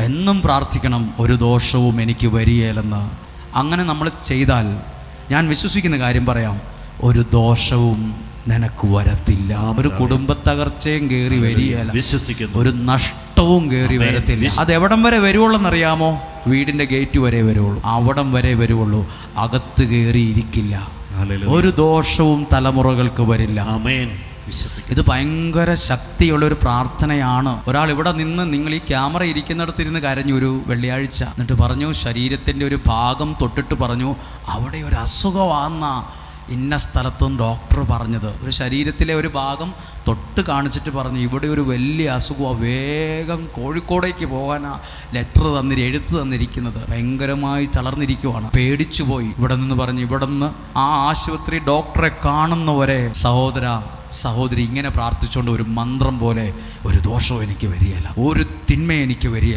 എന്നും പ്രാർത്ഥിക്കണം, ഒരു ദോഷവും എനിക്ക് വരികയില്ലെന്ന്. അങ്ങനെ നമ്മൾ ചെയ്താൽ ഞാൻ വിശ്വസിക്കുന്ന കാര്യം പറയാം, ഒരു ദോഷവും നിനക്ക് വരത്തില്ല. ഒരു കുടുംബത്തകർച്ചയും കയറി വരികയില്ല, വിശ്വസിക്കുന്നു. ഒരു നഷ്ടവും കയറി വരത്തില്ല. അത് എവിടം വരെ വരുവുള്ളെന്നറിയാമോ? വീടിൻ്റെ ഗേറ്റ് വരെ വരുവുള്ളൂ, അവിടം വരെ വരുവുള്ളൂ. അകത്ത് കയറി ഇരിക്കില്ല. ഒരു ദോഷവും തലമുറകൾക്ക് വരില്ല. ആമേൻ. ഇത് ഭയങ്കര ശക്തിയുള്ളൊരു പ്രാർത്ഥനയാണ്. ഒരാൾ ഇവിടെ നിന്ന്, നിങ്ങൾ ഈ ക്യാമറ ഇരിക്കുന്നിടത്തിരുന്ന് കരഞ്ഞു ഒരു വെള്ളിയാഴ്ച. എന്നിട്ട് പറഞ്ഞു, ശരീരത്തിൻ്റെ ഒരു ഭാഗം തൊട്ടിട്ട് പറഞ്ഞു, അവിടെ ഒരു അസുഖമാണെന്നാ ഇന്ന സ്ഥലത്തും ഡോക്ടർ പറഞ്ഞത്. ഒരു ശരീരത്തിലെ ഒരു ഭാഗം തൊട്ട് കാണിച്ചിട്ട് പറഞ്ഞു, ഇവിടെ ഒരു വലിയ അസുഖമാണ്, വേഗം കോഴിക്കോടേക്ക് പോകാനാ ലെറ്റർ എഴുത്ത് തന്നിരിക്കുന്നത്. ഭയങ്കരമായി തളർന്നിരിക്കുവാണ്, പേടിച്ചു പോയി. ഇവിടെ നിന്ന് പറഞ്ഞു, ഇവിടെ നിന്ന് ആ ആശുപത്രി ഡോക്ടറെ കാണുന്നവരെ സഹോദരി ഇങ്ങനെ പ്രാർത്ഥിച്ചുകൊണ്ട് ഒരു മന്ത്രം പോലെ, ഒരു ദോഷവും എനിക്ക് വരികയില്ല, ഒരു തിന്മ എനിക്ക് വരികയില്ല.